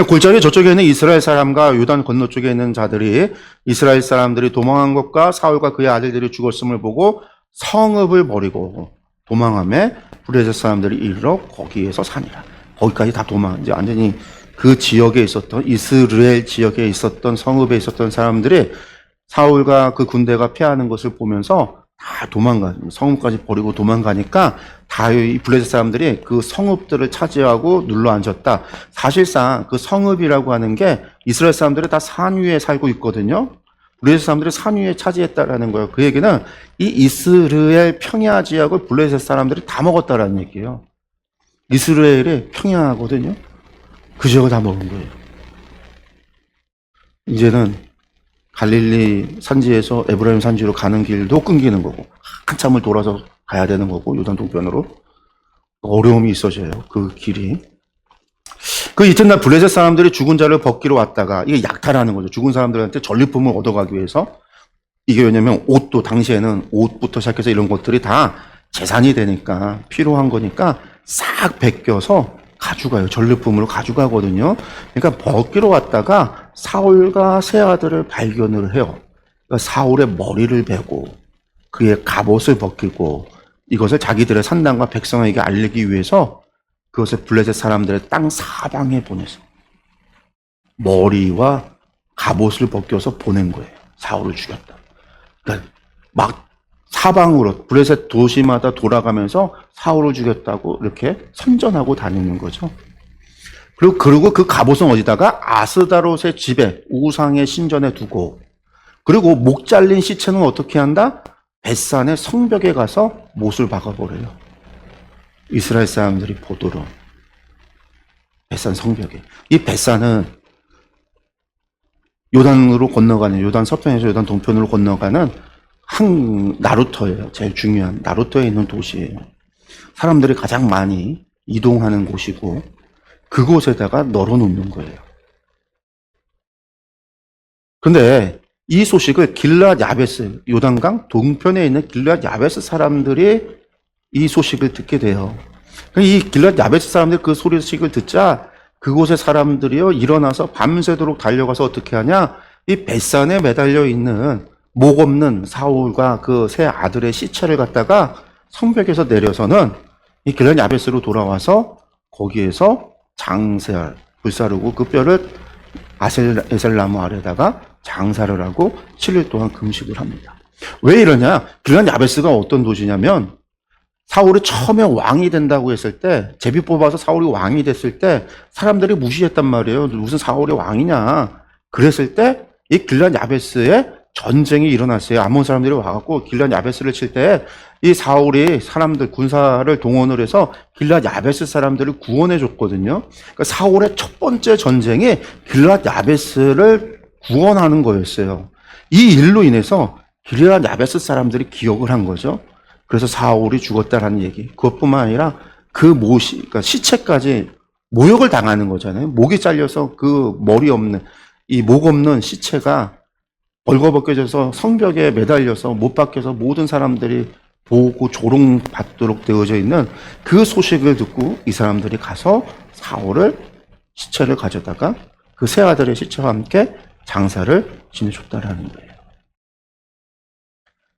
골짜기 저쪽에 있는 이스라엘 사람과 요단 건너쪽에 있는 자들이 이스라엘 사람들이 도망한 것과 사울과 그의 아들들이 죽었음을 보고 성읍을 버리고 도망함에 블레셋 사람들이 이르러 거기에서 사니라. 거기까지 다 이제 완전히 그 지역에 있었던, 이스라엘 지역에 있었던 성읍에 있었던 사람들이 사울과 그 군대가 패하는 것을 보면서 다 성읍까지 버리고 도망가니까 다윗 블레셋 사람들이 그 성읍들을 차지하고 눌러 앉았다. 사실상 그 성읍이라고 하는 게 이스라엘 사람들이 다 산 위에 살고 있거든요. 블레셋 사람들이 산 위에 차지했다라는 거예요. 그 얘기는 이 이스라엘 평야 지역을 블레셋 사람들이 다 먹었다라는 얘기예요. 이스라엘이 평야거든요. 그 지역을 다 먹은 거예요. 이제는 갈릴리 산지에서 에브라임 산지로 가는 길도 끊기는 거고, 한참을 돌아서 가야 되는 거고, 요단 동편으로. 어려움이 있어져요, 그 길이. 그 이튿날 블레셋 사람들이 죽은 자를 벗기러 왔다가, 이게 약탈하는 거죠. 죽은 사람들한테 전리품을 얻어가기 위해서. 이게 왜냐면 옷도, 당시에는 옷부터 시작해서 이런 것들이 다 재산이 되니까, 필요한 거니까 싹 베껴서 가져가요. 전리품으로 가져가거든요. 그러니까 벗기러 왔다가 사울과 세 아들을 발견을 해요. 그러니까 사울의 머리를 베고 그의 갑옷을 벗기고 이것을 자기들의 산당과 백성에게 알리기 위해서 그것을 블레셋 사람들의 땅 사방에 보내서 머리와 갑옷을 벗겨서 보낸 거예요. 사울을 죽였다. 그러니까 막 사방으로 블레셋 도시마다 돌아가면서 사울을 죽였다고 이렇게 선전하고 다니는 거죠. 그리고 그 갑옷은 어디다가 아스다롯의 집에 우상의 신전에 두고, 그리고 목 잘린 시체는 어떻게 한다? 벳산의 성벽에 가서 못을 박아버려요. 이스라엘 사람들이 보도록 벳산 성벽에. 이 벳산은 요단으로 건너가는, 요단 서편에서 요단 동편으로 건너가는 한 나루터예요. 제일 중요한 나루터에 있는 도시예요. 사람들이 가장 많이 이동하는 곳이고 그곳에다가 널어놓는 거예요. 그런데 이 소식을 길앗 야베스, 요단강 동편에 있는 길앗 야베스 사람들이 이 소식을 듣게 돼요. 이 길앗 야베스 사람들이 그 소식을 듣자 그곳의 사람들이요 일어나서 밤새도록 달려가서 어떻게 하냐? 이 벳산에 매달려 있는 목 없는 사울과 그 세 아들의 시체를 갖다가 성벽에서 내려서는 이 길앗 야베스로 돌아와서 거기에서 장살, 불사르고 그 뼈를 에셀나무 아래다가 장사를 하고 7일 동안 금식을 합니다. 왜 이러냐? 길앗 야베스가 어떤 도시냐면 사울이 처음에 왕이 된다고 했을 때, 제비 뽑아서 사울이 왕이 됐을 때 사람들이 무시했단 말이에요. 무슨 사울이 왕이냐? 그랬을 때 이 길앗 야베스에 전쟁이 일어났어요. 아몬 사람들이 와갖고 길앗 야베스를 칠 때 이 사울이 사람들 군사를 동원을 해서 길앗 야베스 사람들을 구원해 줬거든요. 그러니까 사울의 첫 번째 전쟁이 길앗 야베스를 구원하는 거였어요. 이 일로 인해서 길앗 야베스 사람들이 기억을 한 거죠. 그래서 사울이 죽었다라는 얘기. 그것뿐만 아니라 그 그러니까 시체까지 모욕을 당하는 거잖아요. 목이 잘려서 그 머리 없는, 이 목 없는 시체가 벌거벗겨져서 성벽에 매달려서 못 박혀서 모든 사람들이 보고 조롱받도록 되어져 있는 그 소식을 듣고 이 사람들이 가서 사울을 시체를 가져다가 그 세 아들의 시체와 함께 장사를 지내줬다라는 거예요.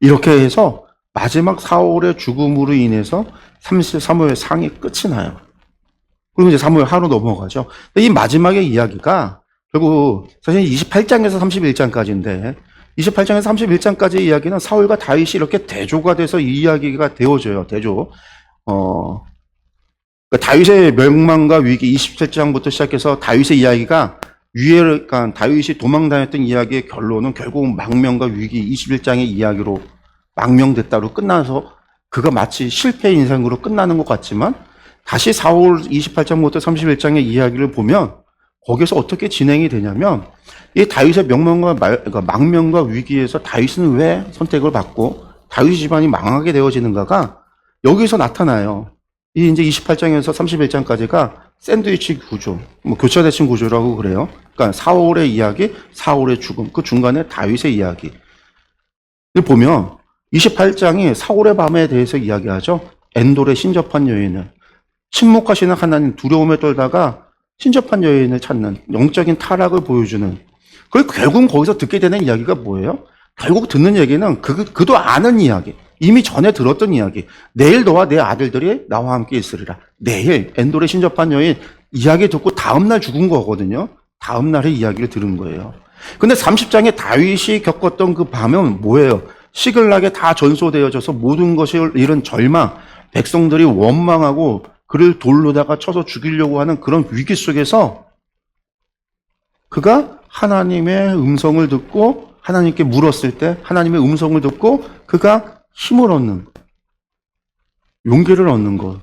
이렇게 해서 마지막 사울의 죽음으로 인해서 사무엘 상이 끝이 나요. 그리고 이제 사무엘 하루 넘어가죠. 근데 이 마지막의 이야기가 결국 사실 28장에서 31장까지인데 28장에서 31장까지의 이야기는 사울과 다윗이 이렇게 대조가 돼서 이 이야기가 되어져요. 대조. 그러니까 다윗의 멸망과 위기 27장부터 시작해서 다윗의 이야기가 그러니까 다윗이 도망 다녔던 이야기의 결론은 결국 망명과 위기 21장의 이야기로 망명됐다로 끝나서 그가 마치 실패 인생으로 끝나는 것 같지만 다시 사울 28장부터 31장의 이야기를 보면 거기서 어떻게 진행이 되냐면 이 다윗의 그러니까 망명과 위기에서 다윗은 왜 선택을 받고 다윗 집안이 망하게 되어지는가가 여기서 나타나요. 이 이제 28장에서 31장까지가 샌드위치 구조, 교차대칭 구조라고 그래요. 그러니까 사울의 이야기, 사울의 죽음, 그 중간에 다윗의 이야기. 보면 28장이 사울의 밤에 대해서 이야기하죠. 엔돌의 신접한 여인을, 침묵하시는 하나님 두려움에 떨다가 신접한 여인을 찾는 영적인 타락을 보여주는, 결국 거기서 듣게 되는 이야기가 뭐예요? 결국 듣는 얘기는 그도 아는 이야기, 이미 전에 들었던 이야기. 내일 너와 내 아들들이 나와 함께 있으리라. 내일 엔돌의 신접한 여인 이야기 듣고 다음날 죽은 거거든요. 다음날의 이야기를 들은 거예요. 근데 30장에 다윗이 겪었던 그 밤은 뭐예요? 시글락에 다 전소되어져서 모든 것이 이런 절망, 백성들이 원망하고 그를 돌로다가 쳐서 죽이려고 하는 그런 위기 속에서 그가 하나님의 음성을 듣고 하나님께 물었을 때 하나님의 음성을 듣고 그가 힘을 얻는 것, 용기를 얻는 것.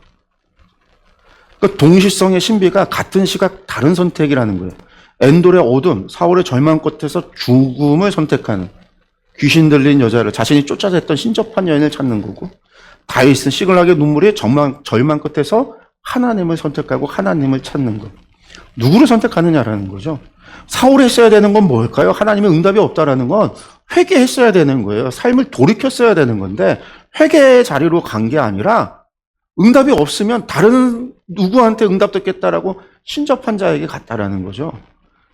그러니까 동시성의 신비가 같은 시각 다른 선택이라는 거예요. 엔돌의 어둠, 사울의 절망 끝에서 죽음을 선택하는, 귀신 들린 여자를 자신이 쫓아냈던 신접한 여인을 찾는 거고, 다윗은 시글락의 눈물이 절망 끝에서 하나님을 선택하고 하나님을 찾는 것. 누구를 선택하느냐라는 거죠. 사울이 했어야 되는 건 뭘까요? 하나님의 응답이 없다라는 건 회개했어야 되는 거예요. 삶을 돌이켰어야 되는 건데 회개의 자리로 간 게 아니라 응답이 없으면 다른 누구한테 응답 듣겠다라고 신접한 자에게 갔다라는 거죠.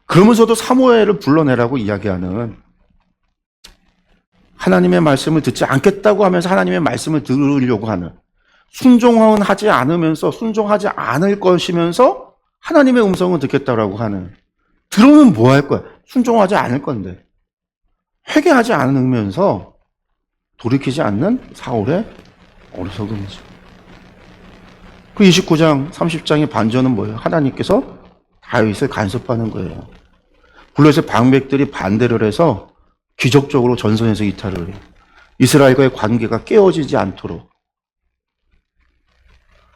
그러면서도 사무엘을 불러내라고 이야기하는, 하나님의 말씀을 듣지 않겠다고 하면서 하나님의 말씀을 들으려고 하는, 순종은 하지 않으면서 순종하지 않을 것이면서 하나님의 음성을 듣겠다라고 하는, 들으면 뭐 할 거야? 순종하지 않을 건데 회개하지 않으면서 돌이키지 않는 사울의 어리석음이죠. 그 29장 30장의 반전은 뭐예요? 하나님께서 다윗을 간섭하는 거예요. 블레셋 방백들이 반대를 해서 기적적으로 전선에서 이탈을 해요. 이스라엘과의 관계가 깨어지지 않도록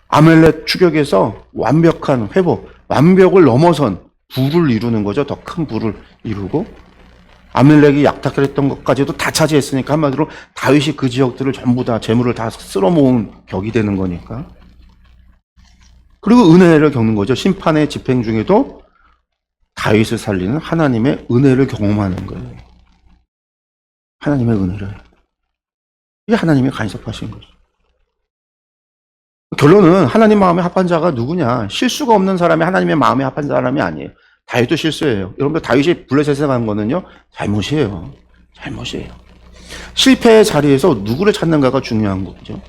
아멜렉 추격에서 완벽한 회복, 완벽을 넘어선 부를 이루는 거죠. 더 큰 부를 이루고 아멜렉이 약탈했던 것까지도 다 차지했으니까 한마디로 다윗이 그 지역들을 전부 다 재물을 다 쓸어모은 격이 되는 거니까. 그리고 은혜를 겪는 거죠. 심판의 집행 중에도 다윗을 살리는 하나님의 은혜를 경험하는 거예요. 하나님의 은혜를. 이게 하나님이 간섭하신 거죠. 결론은 하나님 마음에 합한 자가 누구냐? 실수가 없는 사람이 하나님의 마음에 합한 사람이 아니에요. 다윗도 실수예요. 여러분들 다윗이 블레셋에 간 거는요, 잘못이에요. 잘못이에요. 실패의 자리에서 누구를 찾는가가 중요한 거죠.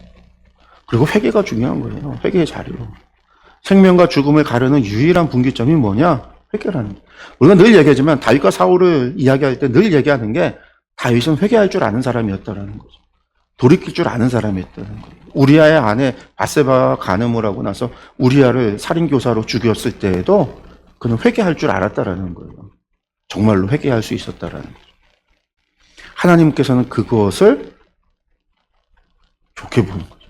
그리고 회개가 중요한 거예요. 회개의 자리로. 생명과 죽음을 가르는 유일한 분기점이 뭐냐? 회개라는 거예요. 우리가 늘 얘기하지만 다윗과 사울을 이야기할 때 늘 얘기하는 게 다윗은 회개할 줄 아는 사람이었다라는 거죠. 돌이킬 줄 아는 사람이었다는 거예요. 우리아의 아내 바세바와 간음을 하고 나서 우리아를 살인교사로 죽였을 때에도 그는 회개할 줄 알았다라는 거예요. 정말로 회개할 수 있었다라는 거죠. 하나님께서는 그것을 좋게 보는 거죠.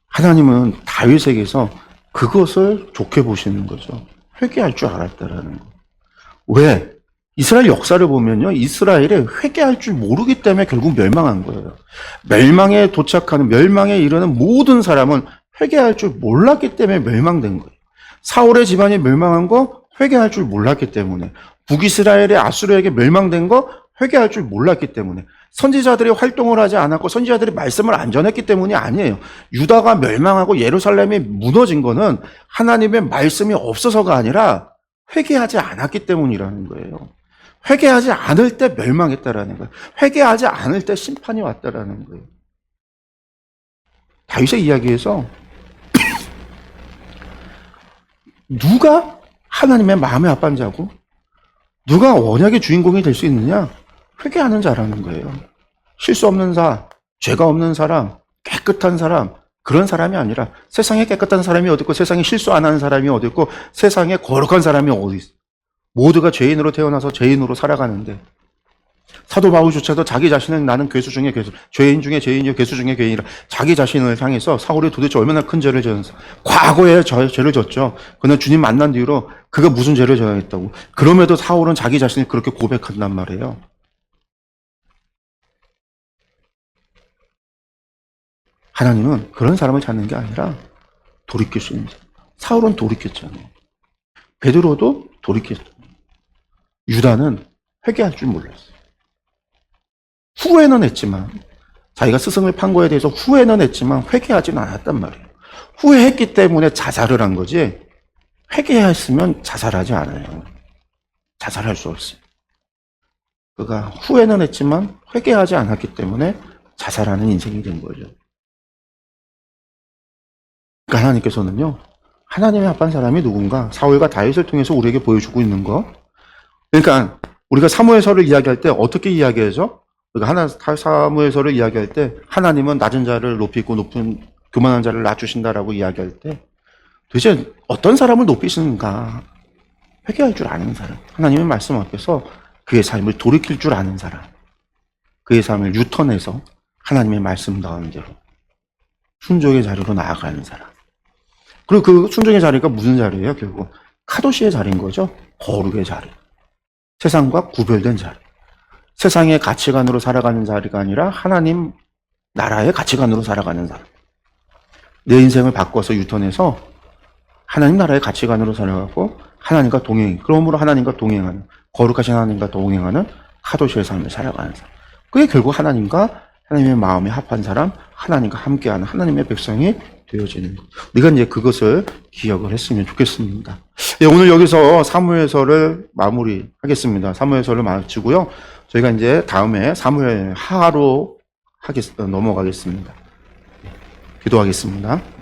하나님은 다윗에게서 그것을 좋게 보시는 거죠. 회개할 줄 알았다라는 거. 왜? 이스라엘 역사를 보면요, 이스라엘이 회개할 줄 모르기 때문에 결국 멸망한 거예요. 멸망에 도착하는, 멸망에 이르는 모든 사람은 회개할 줄 몰랐기 때문에 멸망된 거예요. 사울의 집안이 멸망한 거 회개할 줄 몰랐기 때문에, 북이스라엘의 아수르에게 멸망된 거 회개할 줄 몰랐기 때문에, 선지자들이 활동을 하지 않았고 선지자들이 말씀을 안 전했기 때문이 아니에요. 유다가 멸망하고 예루살렘이 무너진 거는 하나님의 말씀이 없어서가 아니라 회개하지 않았기 때문이라는 거예요. 회개하지 않을 때 멸망했다라는 거예요. 회개하지 않을 때 심판이 왔다라는 거예요. 다윗의 이야기에서 누가 하나님의 마음에 합한 자고 누가 언약의 주인공이 될 수 있느냐? 회개하는 자라는 거예요. 실수 없는 자, 죄가 없는 사람, 깨끗한 사람, 그런 사람이 아니라 세상에 깨끗한 사람이 어디 있고 세상에 실수 안 하는 사람이 어디 있고 세상에 거룩한 사람이 어디 있어. 모두가 죄인으로 태어나서 죄인으로 살아가는데 사도 바울조차도 자기 자신은 나는 괴수 중에 괴수, 죄인 중에 죄인이요 괴수 중에 괴인이라 자기 자신을 향해서 사울이 도대체 얼마나 큰 죄를 지었어. 과거에 죄를 졌죠. 그러나 주님 만난 뒤로 그가 무슨 죄를 져야 했다고. 그럼에도 사울은 자기 자신을 그렇게 고백한단 말이에요. 하나님은 그런 사람을 찾는 게 아니라 돌이킬 수 있는 사람. 사울은 돌이켰잖아요. 베드로도 돌이켰잖아요. 유다는 회개할 줄 몰랐어요. 후회는 했지만 자기가 스승을 판 거에 대해서 후회는 했지만 회개하지는 않았단 말이에요. 후회했기 때문에 자살을 한 거지 회개했으면 자살하지 않아요. 자살할 수 없어요. 그가 후회는 했지만 회개하지 않았기 때문에 자살하는 인생이 된 거죠. 그러니까 하나님께서는요, 하나님의 합한 사람이 누군가 사울과 다윗을 통해서 우리에게 보여주고 있는 거. 그러니까 우리가 사무엘서를 이야기할 때 어떻게 이야기하죠? 그러니까 사무엘서를 이야기할 때 하나님은 낮은 자를 높이고 높은 교만한 자를 낮추신다라고 이야기할 때 도대체 어떤 사람을 높이시는가? 회개할 줄 아는 사람, 하나님의 말씀 앞에서 그의 삶을 돌이킬 줄 아는 사람, 그의 삶을 유턴해서 하나님의 말씀 가운데로 순종의 자리로 나아가는 사람. 그리고 그 순종의 자리가 무슨 자리예요? 결국 카도시의 자리인 거죠. 거룩의 자리. 세상과 구별된 자리. 세상의 가치관으로 살아가는 자리가 아니라 하나님 나라의 가치관으로 살아가는 사람. 내 인생을 바꿔서 유턴해서 하나님 나라의 가치관으로 살아가고 하나님과 그러므로 하나님과 동행하는, 거룩하신 하나님과 동행하는 카도시의 삶을 살아가는 사람. 그게 결국 하나님의 마음에 합한 사람, 하나님과 함께하는 하나님의 백성이 되어지는 것. 우리가 이제 그것을 기억을 했으면 좋겠습니다. 예, 오늘 여기서 사무엘서를 마무리하겠습니다. 사무엘서를 마치고요. 저희가 이제 다음에 사무엘 하로 넘어가겠습니다. 기도하겠습니다.